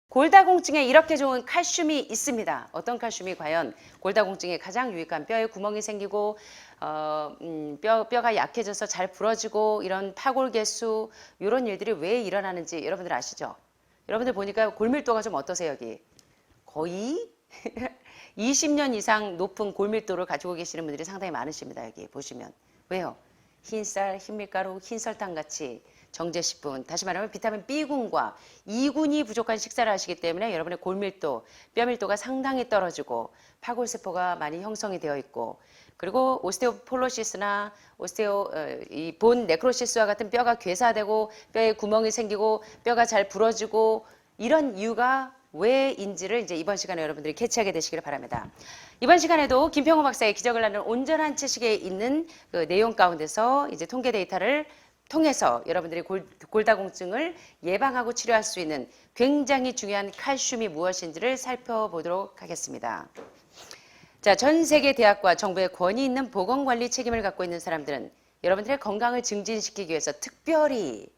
골다공증에 이렇게 좋은 칼슘이 있습니다. 어떤 칼슘이 과연 골다공증에 가장 유익한, 뼈에 구멍이 생기고 뼈가 약해져서 잘 부러지고 이런 파골개수 이런 일들이 왜 일어나는지 여러분들 아시죠? 여러분들 보니까 골밀도가 좀 어떠세요 여기? 거의 20년 이상 높은 골밀도를 가지고 계시는 분들이 상당히 많으십니다. 여기 보시면. 왜요? 흰쌀, 흰밀가루, 흰설탕 같이 정제식품, 다시 말하면 비타민 B군과 E군이 부족한 식사를 하시기 때문에 여러분의 골밀도, 뼈밀도가 상당히 떨어지고 파골세포가 많이 형성이 되어 있고, 그리고 오스테오폴로시스나 이 본 네크로시스와 같은 뼈가 괴사되고 뼈에 구멍이 생기고 뼈가 잘 부러지고 이런 이유가 왜인지를 이제 이번 시간에 여러분들이 캐치하게 되시기를 바랍니다. 이번 시간에도 김평호 박사의 기적을 낳는 온전한 채식에 있는 그 내용 가운데서 이제 통계 데이터를 통해서 여러분들이 골다공증을 예방하고 치료할 수 있는 굉장히 중요한 칼슘이 무엇인지를 살펴보도록 하겠습니다. 자, 전 세계 대학과 정부의 권위 있는 보건관리 책임을 갖고 있는 사람들은 여러분들의 건강을 증진시키기 위해서 특별히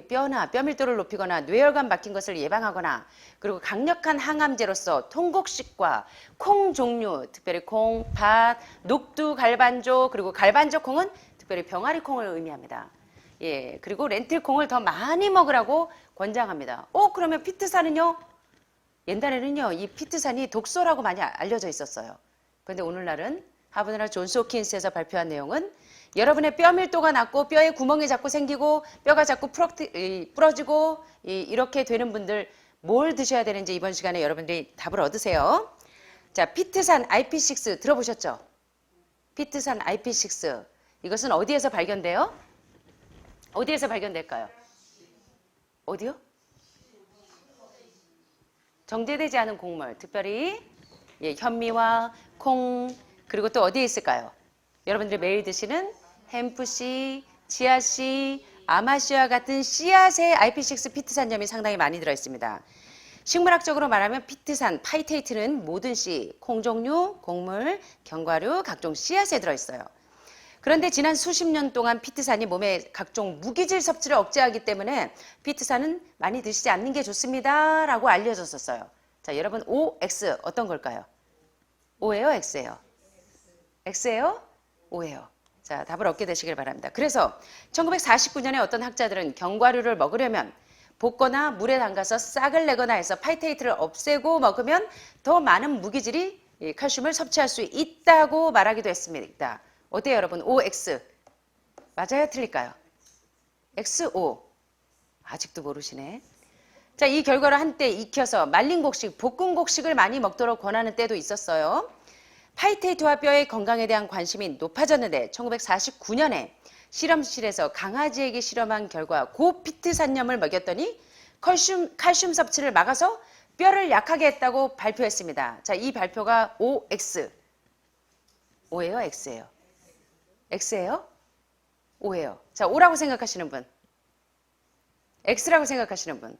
뼈나 뼈밀도를 높이거나 뇌혈관 막힌 것을 예방하거나 그리고 강력한 항암제로서 통곡식과 콩 종류, 특별히 콩, 팥, 녹두, 갈반조, 그리고 갈반조 콩은 특별히 병아리 콩을 의미합니다. 예, 그리고 렌틸콩을 더 많이 먹으라고 권장합니다. 그러면 피트산은요? 옛날에는요, 이 피트산이 독소라고 많이 알려져 있었어요. 그런데 오늘날은 하버드나 존스 홉킨스에서 발표한 내용은 여러분의 뼈 밀도가 낮고 뼈에 구멍이 자꾸 생기고 뼈가 자꾸 부러지고 이렇게 되는 분들 뭘 드셔야 되는지 이번 시간에 여러분들이 답을 얻으세요. 자, 피트산 IP6 들어보셨죠? 피트산 IP6 이것은 어디에서 발견돼요? 어디에서 발견될까요? 어디요? 정제되지 않은 곡물, 특별히 현미와 콩, 그리고 또 어디에 있을까요? 여러분들이 매일 드시는 햄프씨, 치아씨, 아마씨와 같은 씨앗에 IP6 피트산염이 상당히 많이 들어있습니다. 식물학적으로 말하면 피트산, 파이테이트는 모든 씨, 콩 종류, 곡물, 견과류, 각종 씨앗에 들어있어요. 그런데 지난 수십 년 동안 피트산이 몸에 각종 무기질 섭취를 억제하기 때문에 피트산은 많이 드시지 않는 게 좋습니다 라고 알려졌었어요. 자, 여러분 OX 어떤 걸까요? O예요? X예요? X예요? O예요. 자, 답을 얻게 되시길 바랍니다. 그래서 1949년에 어떤 학자들은 견과류를 먹으려면 볶거나 물에 담가서 싹을 내거나 해서 파이테이트를 없애고 먹으면 더 많은 무기질이 칼슘을 섭취할 수 있다고 말하기도 했습니다. 어때요 여러분? OX 맞아요? 틀릴까요? XO 아직도 모르시네. 자, 이 결과를 한때 익혀서 말린 곡식, 볶은 곡식을 많이 먹도록 권하는 때도 있었어요. 파이테이트와 뼈의 건강에 대한 관심이 높아졌는데 1949년에 실험실에서 강아지에게 실험한 결과 고피트산염을 먹였더니 칼슘 섭취를 막아서 뼈를 약하게 했다고 발표했습니다. 자, 이 발표가 OX. O예요? X예요? X예요? O예요. 자, O라고 생각하시는 분. X라고 생각하시는 분.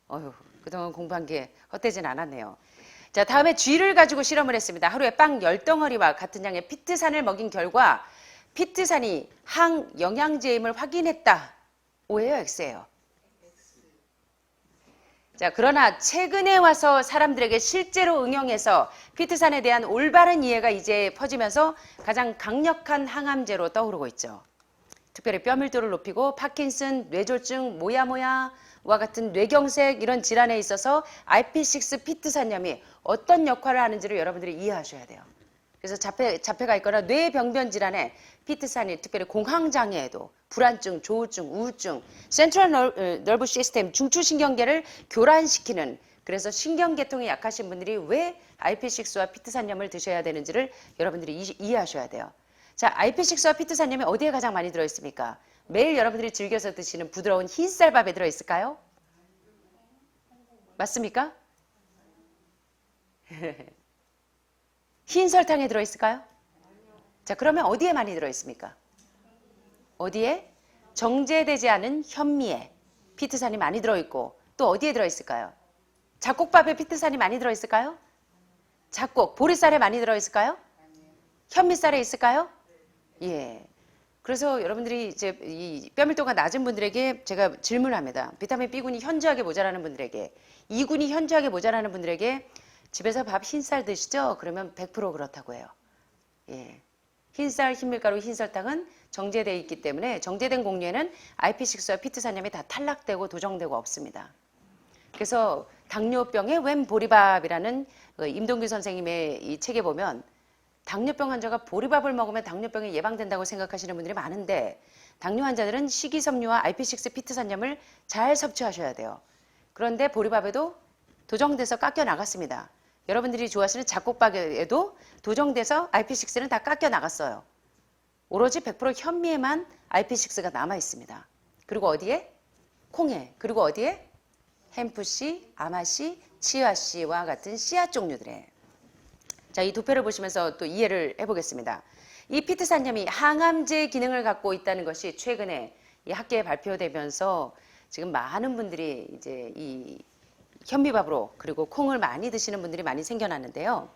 어휴, 그동안 공부한 게 헛되진 않았네요. 자, 다음에 쥐를 가지고 실험을 했습니다. 하루에 빵 10덩어리와 같은 양의 피트산을 먹인 결과 피트산이 항영양제임을 확인했다. O예요? X예요? 자, 그러나 최근에 와서 사람들에게 실제로 응용해서 피트산에 대한 올바른 이해가 이제 퍼지면서 가장 강력한 항암제로 떠오르고 있죠. 특별히 뼈밀도를 높이고 파킨슨, 뇌졸중, 모야모야와 같은 뇌경색 이런 질환에 있어서 IP6 피트산염이 어떤 역할을 하는지를 여러분들이 이해하셔야 돼요. 그래서 자폐가 있거나 뇌병변 질환에 피트산이 특별히 공황장애에도 불안증, 조우증, 우울증, 센트럴 너브 시스템, 중추신경계를 교란시키는 그래서 신경계통이 약하신 분들이 왜 IP6와 피트산염을 드셔야 되는지를 여러분들이 이해하셔야 돼요. 자, IP6와 피트산염이 어디에 가장 많이 들어있습니까? 매일 여러분들이 즐겨서 드시는 부드러운 흰쌀밥에 들어있을까요? 맞습니까? 흰 설탕에 들어있을까요? 자, 그러면 어디에 많이 들어있습니까? 어디에? 정제되지 않은 현미에 피트산이 많이 들어있고 또 어디에 들어있을까요? 잡곡밥에 피트산이 많이 들어있을까요? 잡곡, 보리쌀에 많이 들어있을까요? 현미쌀에 있을까요? 예. 그래서 여러분들이 이제 이 뼈밀도가 낮은 분들에게 제가 질문합니다. 비타민 B군이 현저하게 모자라는 분들에게, E군이 현저하게 모자라는 분들에게 집에서 밥 흰쌀 드시죠? 그러면 100% 그렇다고 해요. 예. 흰쌀, 흰밀가루, 흰설탕은 정제되어 있기 때문에 정제된 곡류에는 IP6와 피트산염이 다 탈락되고 도정되고 없습니다. 그래서 당뇨병의 웬 보리밥이라는 임동규 선생님의 이 책에 보면 당뇨병 환자가 보리밥을 먹으면 당뇨병이 예방된다고 생각하시는 분들이 많은데 당뇨 환자들은 식이섬유와 IP6 피트산염을 잘 섭취하셔야 돼요. 그런데 보리밥에도 도정돼서 깎여 나갔습니다. 여러분들이 좋아하시는 잡곡밥에도 도정돼서 IP6는 다 깎여 나갔어요. 오로지 100% 현미에만 IP6가 남아 있습니다. 그리고 어디에? 콩에. 그리고 어디에? 햄프씨, 아마씨, 치아씨와 같은 씨앗 종류들에. 자, 이 두 표를 보시면서 또 이해를 해보겠습니다. 이 피트산염이 항암제 기능을 갖고 있다는 것이 최근에 이 학계에 발표되면서 지금 많은 분들이 이제 이 현미밥으로 그리고 콩을 많이 드시는 분들이 많이 생겨났는데요.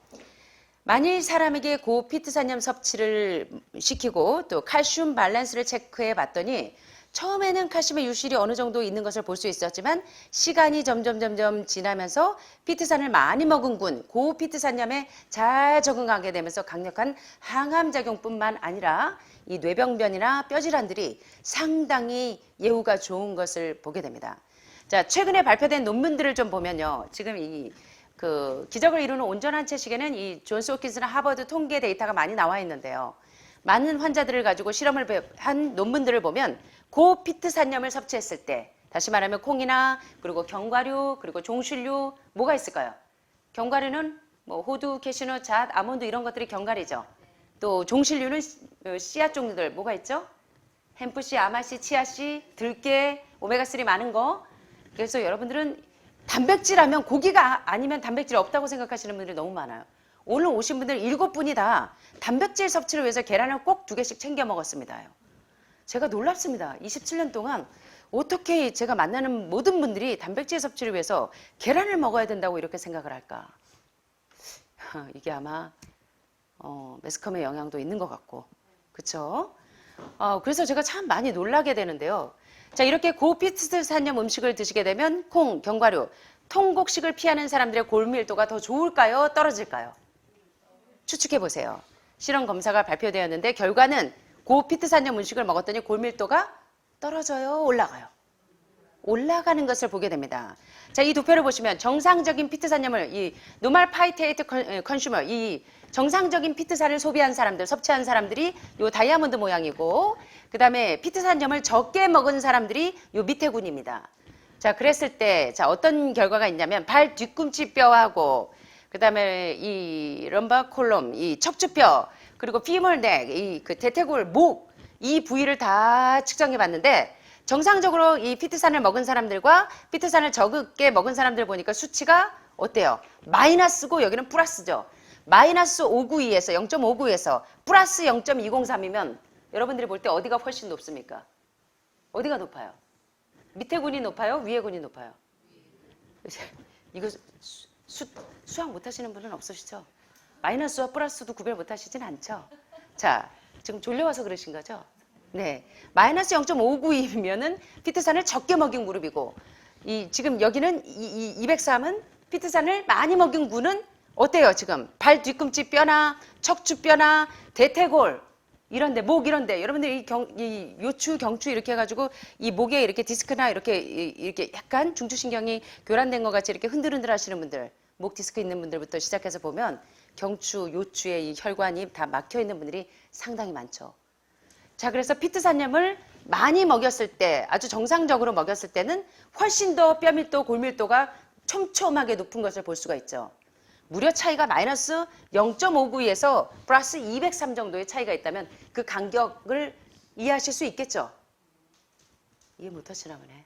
만일 사람에게 고피트산염 섭취를 시키고 또 칼슘 밸런스를 체크해 봤더니 처음에는 칼슘의 유실이 어느 정도 있는 것을 볼 수 있었지만 시간이 점점 지나면서 피트산을 많이 먹은 군 고피트산염에 잘 적응하게 되면서 강력한 항암작용뿐만 아니라 이 뇌병변이나 뼈질환들이 상당히 예후가 좋은 것을 보게 됩니다. 자, 최근에 발표된 논문들을 좀 보면요. 지금 이 기적을 이루는 온전한 채식에는 이 존스 홉킨스나 하버드 통계 데이터가 많이 나와 있는데요. 많은 환자들을 가지고 실험을 한 논문들을 보면 고피트산염을 섭취했을 때, 다시 말하면 콩이나 그리고 견과류 그리고 종실류 뭐가 있을까요? 견과류는 뭐 호두, 캐시넛, 잣, 아몬드 이런 것들이 견과류죠. 또 종실류는 씨앗 종류들 뭐가 있죠? 햄프씨, 아마씨, 치아씨, 들깨, 오메가3 많은 거. 그래서 여러분들은 단백질 하면 고기가 아니면 단백질이 없다고 생각하시는 분들이 너무 많아요. 오늘 오신 분들 7분이 다 단백질 섭취를 위해서 계란을 꼭 2개씩 챙겨 먹었습니다. 제가 놀랍습니다. 27년 동안 어떻게 제가 만나는 모든 분들이 단백질 섭취를 위해서 계란을 먹어야 된다고 이렇게 생각을 할까? 이게 아마 매스컴의 영향도 있는 것 같고, 그렇죠? 그래서 제가 참 많이 놀라게 되는데요. 자, 이렇게 고피트산염 음식을 드시게 되면 콩, 견과류, 통곡식을 피하는 사람들의 골밀도가 더 좋을까요? 떨어질까요? 추측해 보세요. 실험 검사가 발표되었는데 결과는 고피트산염 음식을 먹었더니 골밀도가 떨어져요? 올라가요? 올라가는 것을 보게 됩니다. 자, 이 두 표를 보시면 정상적인 피트산염을 이 노멀 파이테이트 컨슈머, 이 정상적인 피트산을 소비한 사람들, 섭취한 사람들이 요 다이아몬드 모양이고, 그 다음에 피트산염을 적게 먹은 사람들이 요 밑에 군입니다. 자, 그랬을 때, 자, 어떤 결과가 있냐면 발 뒤꿈치 뼈하고, 그 다음에 이 럼바 콜롬, 이 척추뼈, 그리고 피멀넥, 이 대퇴골, 목, 이 부위를 다 측정해 봤는데 정상적으로 이 피트산을 먹은 사람들과 피트산을 적게 먹은 사람들 보니까 수치가 어때요? 마이너스고 여기는 플러스죠. 마이너스 592에서 0.592에서 플러스 0.203이면 여러분들이 볼 때 어디가 훨씬 높습니까? 어디가 높아요? 밑에 군이 높아요? 위에 군이 높아요? 이거 수학 못하시는 분은 없으시죠? 마이너스와 플러스도 구별 못하시진 않죠? 자, 지금 졸려와서 그러신 거죠? 네, 마이너스 0.592면은 피트산을 적게 먹인 그룹이고, 지금 여기는 203은 피트산을 많이 먹인 군은 어때요? 지금 발 뒤꿈치 뼈나 척추뼈나 대퇴골 이런데, 목 이런데, 여러분들 이 요추, 경추 이렇게 해가지고 이 목에 이렇게 디스크나 이렇게 약간 중추신경이 교란된 것 같이 이렇게 흔들흔들 하시는 분들, 목 디스크 있는 분들부터 시작해서 보면 경추, 요추의 이 혈관이 다 막혀 있는 분들이 상당히 많죠. 자, 그래서 피트산염을 많이 먹였을 때, 아주 정상적으로 먹였을 때는 훨씬 더 뼈밀도, 골밀도가 촘촘하게 높은 것을 볼 수가 있죠. 무려 차이가 마이너스 0.592에서 플러스 203 정도의 차이가 있다면 그 간격을 이해하실 수 있겠죠? 이해 못하시나 보네.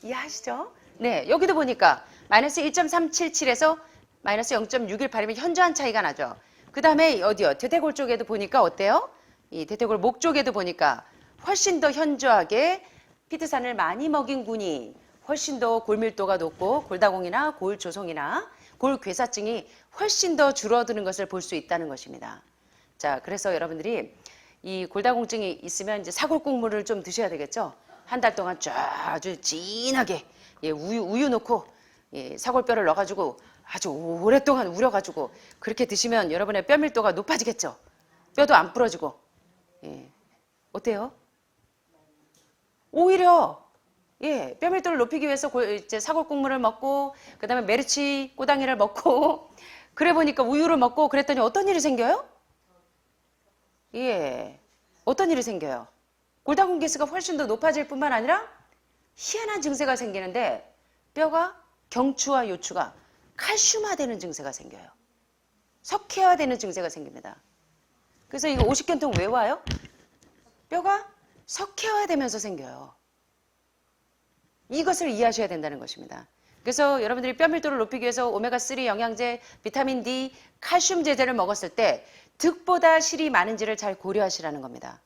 이해하시죠? 네, 여기도 보니까 마이너스 1.377에서 마이너스 0.618이면 현저한 차이가 나죠. 그 다음에 어디요? 대퇴골 쪽에도 보니까 어때요? 이 대퇴골 목 쪽에도 보니까 훨씬 더 현저하게 피트산을 많이 먹인 군이 훨씬 더 골밀도가 높고 골다공이나 골조송이나 골괴사증이 훨씬 더 줄어드는 것을 볼 수 있다는 것입니다. 자, 그래서 여러분들이 이 골다공증이 있으면 이제 사골국물을 좀 드셔야 되겠죠. 한 달 동안 쫙 아주 진하게 예, 우유 넣고 예, 사골뼈를 넣어가지고 아주 오랫동안 우려가지고 그렇게 드시면 여러분의 뼈 밀도가 높아지겠죠. 뼈도 안 부러지고. 예. 어때요? 오히려 예, 뼈 밀도를 높이기 위해서 이제 사골국물을 먹고 그다음에 메르치 꼬당이를 먹고 그래 보니까 우유를 먹고 그랬더니 어떤 일이 생겨요? 예, 어떤 일이 생겨요? 골다공 개수가 훨씬 더 높아질 뿐만 아니라 희한한 증세가 생기는데 뼈가 경추와 요추가 칼슘화되는 증세가 생겨요. 석회화되는 증세가 생깁니다. 그래서 이거 오십견통 왜 와요? 뼈가 석회화되면서 생겨요. 이것을 이해하셔야 된다는 것입니다. 그래서 여러분들이 뼈 밀도를 높이기 위해서 오메가3 영양제, 비타민 D, 칼슘 제제를 먹었을 때 득보다 실이 많은지를 잘 고려하시라는 겁니다.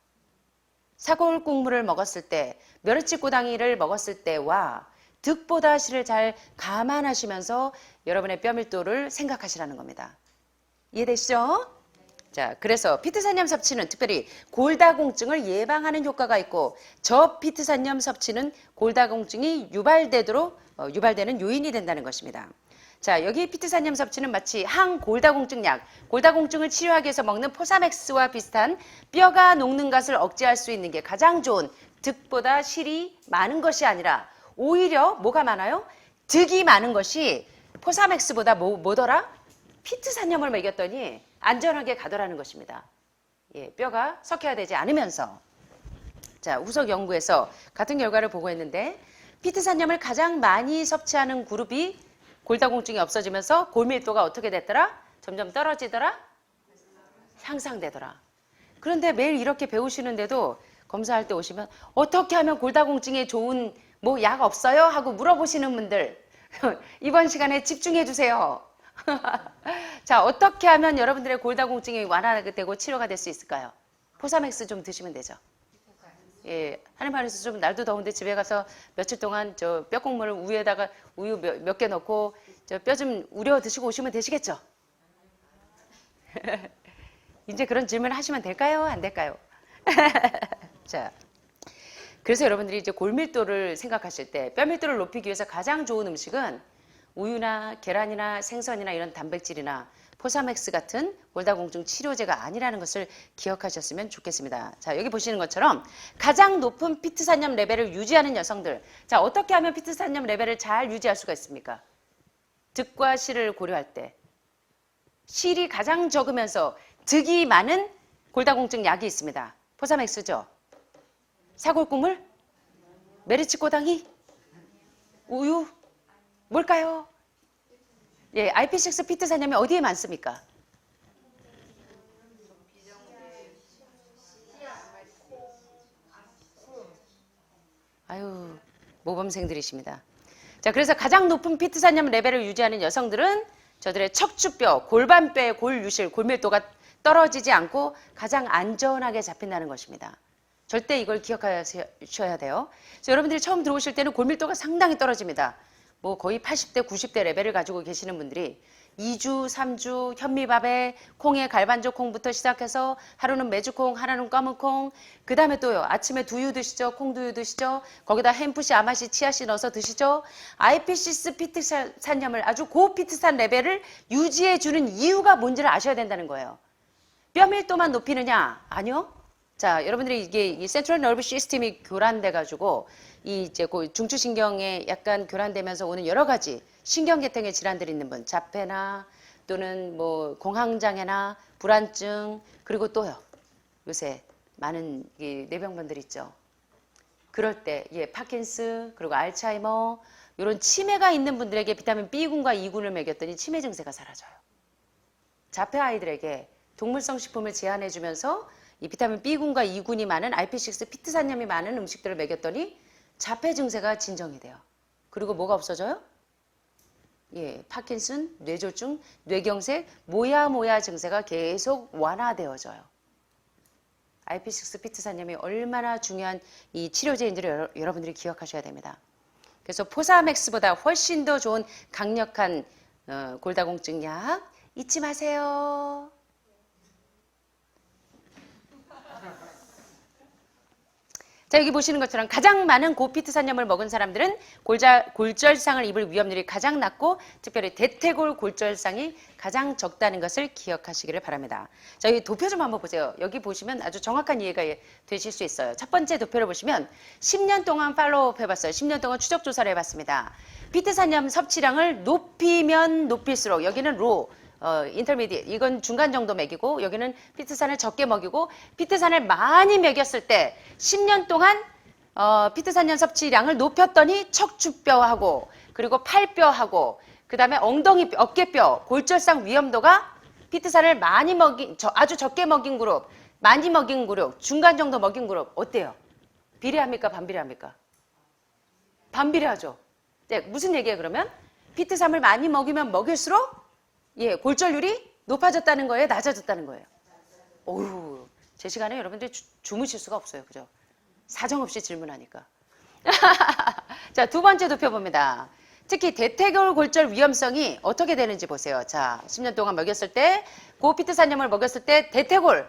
사골 국물을 먹었을 때, 멸치 꼬당이를 먹었을 때와 득보다 실을 잘 감안하시면서 여러분의 뼈 밀도를 생각하시라는 겁니다. 이해되시죠? 자, 그래서 피트산염 섭취는 특별히 골다공증을 예방하는 효과가 있고 저피트산염 섭취는 골다공증이 유발되는 요인이 된다는 것입니다. 자, 여기 피트산염 섭취는 마치 항골다공증 약, 골다공증을 치료하기 위해서 먹는 포사맥스와 비슷한 뼈가 녹는 것을 억제할 수 있는 게 가장 좋은 득보다 실이 많은 것이 아니라 오히려 뭐가 많아요? 득이 많은 것이 포사맥스보다 뭐더라? 피트산염을 먹였더니 안전하게 가더라는 것입니다. 예, 뼈가 석회화되지 않으면서. 자, 후속 연구에서 같은 결과를 보고했는데 피트산염을 가장 많이 섭취하는 그룹이 골다공증이 없어지면서 골밀도가 어떻게 됐더라? 점점 떨어지더라? 향상되더라. 그런데 매일 이렇게 배우시는데도 검사할 때 오시면 어떻게 하면 골다공증에 좋은 뭐 약 없어요? 하고 물어보시는 분들 이번 시간에 집중해 주세요. 자, 어떻게 하면 여러분들의 골다공증이 완화되고 치료가 될 수 있을까요? 포사맥스 좀 드시면 되죠. 예, 하는 말에서 좀 날도 더운데 집에 가서 며칠 동안 저 뼈국물을 우유에다가 우유 몇 개 넣고 저 뼈 좀 우려 드시고 오시면 되시겠죠? 이제 그런 질문을 하시면 될까요? 안 될까요? 자, 그래서 여러분들이 이제 골밀도를 생각하실 때 뼈 밀도를 높이기 위해서 가장 좋은 음식은 우유나 계란이나 생선이나 이런 단백질이나 포사맥스 같은 골다공증 치료제가 아니라는 것을 기억하셨으면 좋겠습니다. 자, 여기 보시는 것처럼 가장 높은 피트산염 레벨을 유지하는 여성들. 자, 어떻게 하면 피트산염 레벨을 잘 유지할 수가 있습니까? 득과 실을 고려할 때 실이 가장 적으면서 득이 많은 골다공증 약이 있습니다. 포사맥스죠. 사골국물, 메르치 꼬당이, 우유, 뭘까요? 예, IP6 피트산염이 어디에 많습니까? 아유, 모범생들이십니다. 자, 그래서 가장 높은 피트산염 레벨을 유지하는 여성들은 저들의 척추뼈, 골반뼈의 골유실, 골밀도가 떨어지지 않고 가장 안전하게 잡힌다는 것입니다. 절대 이걸 기억하셔야 돼요. 그래서 여러분들이 처음 들어오실 때는 골밀도가 상당히 떨어집니다. 뭐 거의 80대, 90대 레벨을 가지고 계시는 분들이 2주, 3주 현미밥에 콩에 갈반조 콩부터 시작해서 하루는 메주콩, 하루는 검은 콩, 그 다음에 또요. 아침에 두유 드시죠. 콩두유 드시죠. 거기다 햄프시, 아마시, 치아씨 넣어서 드시죠. 아이피시스 피트산염을 아주 고피트산 레벨을 유지해주는 이유가 뭔지를 아셔야 된다는 거예요. 뼈 밀도만 높이느냐? 아니요. 자, 여러분들이 이게 이 센트럴 너브 시스템이 교란돼 가지고 이 이제 그 중추신경에 약간 교란되면서 오는 여러 가지 신경계통의 질환들이 있는 분, 자폐나 또는 뭐 공황장애나 불안증, 그리고 또요. 요새 많은 이 뇌병변들 있죠. 그럴 때 예, 파킨스, 그리고 알츠하이머 이런 치매가 있는 분들에게 비타민 B군과 E군을 먹였더니 치매 증세가 사라져요. 자폐 아이들에게 동물성 식품을 제한해 주면서 이 비타민 B군과 E군이 많은 IP6 피트산염이 많은 음식들을 먹였더니 자폐 증세가 진정이 돼요. 그리고 뭐가 없어져요? 예, 파킨슨, 뇌졸중, 뇌경색, 모야 증세가 계속 완화되어져요. IP6 피트산염이 얼마나 중요한 이 치료제인지를 여러분들이 기억하셔야 됩니다. 그래서 포사맥스보다 훨씬 더 좋은 강력한 골다공증 약 잊지 마세요. 자, 여기 보시는 것처럼 가장 많은 고피트산염을 먹은 사람들은 골절상을 입을 위험률이 가장 낮고 특별히 대퇴골 골절상이 가장 적다는 것을 기억하시기를 바랍니다. 자, 여기 도표 좀 한번 보세요. 여기 보시면 아주 정확한 이해가 되실 수 있어요. 첫 번째 도표를 보시면 10년 동안 팔로우업 해봤어요. 10년 동안 추적 조사를 해봤습니다. 피트산염 섭취량을 높이면 높일수록 여기는 로, 인터미디엇 이건 중간 정도 먹이고 여기는 피트산을 적게 먹이고 피트산을 많이 먹였을 때 10년 동안 피트산염 섭취량을 높였더니 척추뼈하고 그리고 팔뼈하고 그 다음에 엉덩이 어깨뼈 골절상 위험도가 피트산을 많이 먹인 아주 적게 먹인 그룹 많이 먹인 그룹 중간 정도 먹인 그룹 어때요? 비례합니까 반비례합니까? 반비례하죠. 네, 무슨 얘기예요 그러면? 피트산을 많이 먹이면 먹일수록 예, 골절률이 높아졌다는 거예요? 낮아졌다는 거예요? 어휴, 제 시간에 여러분들이 주무실 수가 없어요. 그죠? 사정없이 질문하니까. 자, 두 번째 도표 봅니다. 특히 대퇴골 골절 위험성이 어떻게 되는지 보세요. 자, 10년 동안 먹였을 때, 고피트산염을 먹였을 때 대퇴골,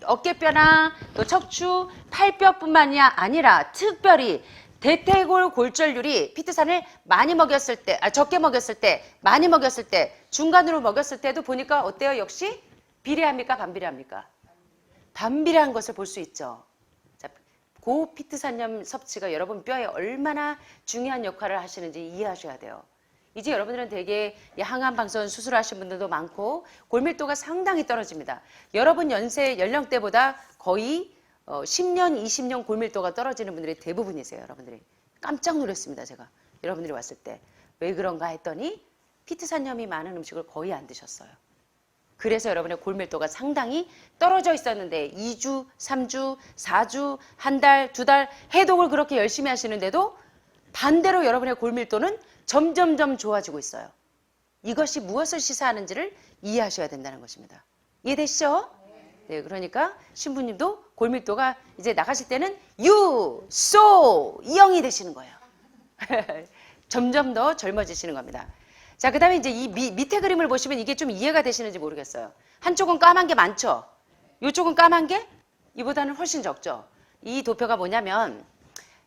어깨뼈나 또 척추, 팔뼈뿐만이 아니라 특별히 대퇴골 골절률이 피트산을 많이 먹였을 때, 적게 먹였을 때, 많이 먹였을 때, 중간으로 먹였을 때도 보니까 어때요? 역시 비례합니까? 반비례합니까? 반비례한 것을 볼 수 있죠. 자, 고피트산염 섭취가 여러분 뼈에 얼마나 중요한 역할을 하시는지 이해하셔야 돼요. 이제 여러분들은 되게 항암방사선 수술하신 분들도 많고 골밀도가 상당히 떨어집니다. 여러분 연령대보다 거의 10년, 20년 골밀도가 떨어지는 분들이 대부분이세요. 여러분들이. 깜짝 놀랐습니다. 제가. 여러분들이 왔을 때. 왜 그런가 했더니 피트산염이 많은 음식을 거의 안 드셨어요. 그래서 여러분의 골밀도가 상당히 떨어져 있었는데 2주, 3주, 4주, 한 달, 두 달 해독을 그렇게 열심히 하시는데도 반대로 여러분의 골밀도는 점점점 좋아지고 있어요. 이것이 무엇을 시사하는지를 이해하셔야 된다는 것입니다. 이해되시죠? 네, 그러니까 신부님도 골밀도가 이제 나가실 때는 유, 소, 영이 되시는 거예요. 점점 더 젊어지시는 겁니다. 자, 그 다음에 이제 이 밑에 그림을 보시면 이게 좀 이해가 되시는지 모르겠어요. 한쪽은 까만 게 많죠? 이쪽은 까만 게 이보다는 훨씬 적죠? 이 도표가 뭐냐면,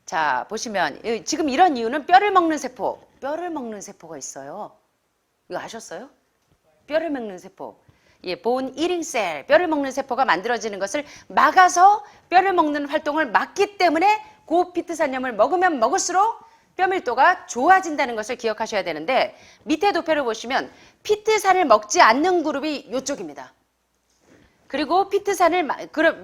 자, 보시면 지금 이런 이유는 뼈를 먹는 세포가 있어요. 이거 아셨어요? 뼈를 먹는 세포. 예, 본 이링 셀, 뼈를 먹는 세포가 만들어지는 것을 막아서 뼈를 먹는 활동을 막기 때문에 고피트산염을 먹으면 먹을수록 뼈밀도가 좋아진다는 것을 기억하셔야 되는데 밑에 도표를 보시면 피트산을 먹지 않는 그룹이 이쪽입니다. 그리고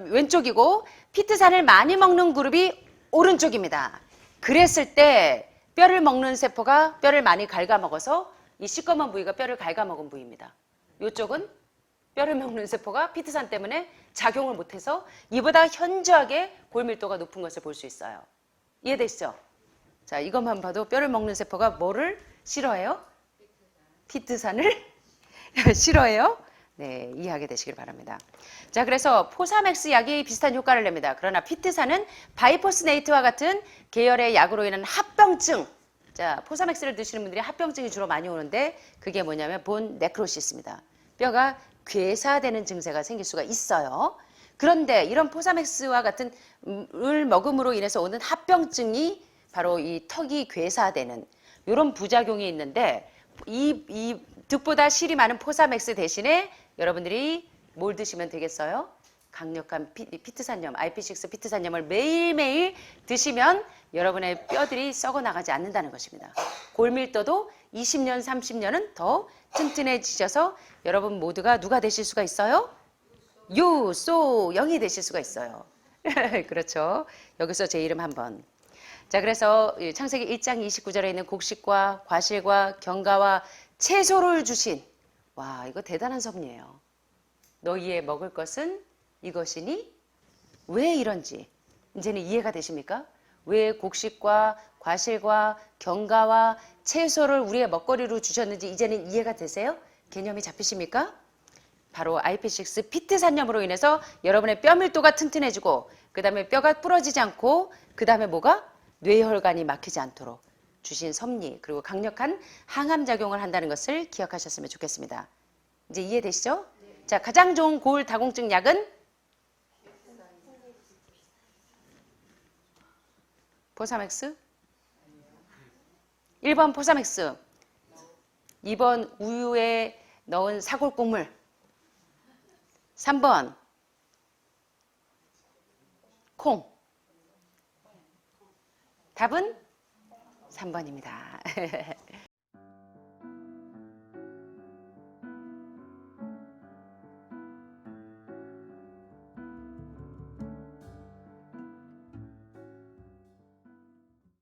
왼쪽이고 피트산을 많이 먹는 그룹이 오른쪽입니다. 그랬을 때 뼈를 먹는 세포가 뼈를 많이 갉아먹어서 이 시꺼먼 부위가 뼈를 갉아먹은 부위입니다. 이쪽은 뼈를 먹는 세포가 피트산 때문에 작용을 못해서 이보다 현저하게 골밀도가 높은 것을 볼 수 있어요. 이해되시죠? 자, 이것만 봐도 뼈를 먹는 세포가 뭐를 싫어해요? 피트산을 싫어해요? 네, 이해하게 되시길 바랍니다. 자, 그래서 포사맥스 약이 비슷한 효과를 냅니다. 그러나 피트산은 바이포스네이트와 같은 계열의 약으로 인한 합병증. 자, 포사맥스를 드시는 분들이 합병증이 주로 많이 오는데 그게 뭐냐면 본 네크로시스입니다. 뼈가 괴사되는 증세가 생길 수가 있어요. 그런데 이런 포사맥스와 같은 을 먹음으로 인해서 오는 합병증이 바로 이 턱이 괴사되는 이런 부작용이 있는데 이 득보다 실이 많은 포사맥스 대신에 여러분들이 뭘 드시면 되겠어요? 강력한 피트산염, IP6 피트산염을 매일매일 드시면 여러분의 뼈들이 썩어나가지 않는다는 것입니다. 골밀도도 20년, 30년은 더 튼튼해지셔서 여러분 모두가 누가 되실 수가 있어요? 유, 소, 영이 되실 수가 있어요. 그렇죠. 여기서 제 이름 한번. 자, 그래서 창세기 1장 29절에 있는 곡식과 과실과 견과와 채소를 주신 와, 이거 대단한 섭리예요. 너희의 먹을 것은 이것이니 왜 이런지 이제는 이해가 되십니까? 왜 곡식과 과실과 견과와 채소를 우리의 먹거리로 주셨는지 이제는 이해가 되세요? 개념이 잡히십니까? 바로 IP6 피트산염으로 인해서 여러분의 뼈 밀도가 튼튼해지고 그 다음에 뼈가 부러지지 않고 그 다음에 뭐가? 뇌혈관이 막히지 않도록 주신 섭리 그리고 강력한 항암 작용을 한다는 것을 기억하셨으면 좋겠습니다. 이제 이해되시죠? 자, 가장 좋은 골다공증 약은 포사맥스? 1번 포사맥스, 2번 우유에 넣은 사골국물, 3번 콩. 답은 3번입니다.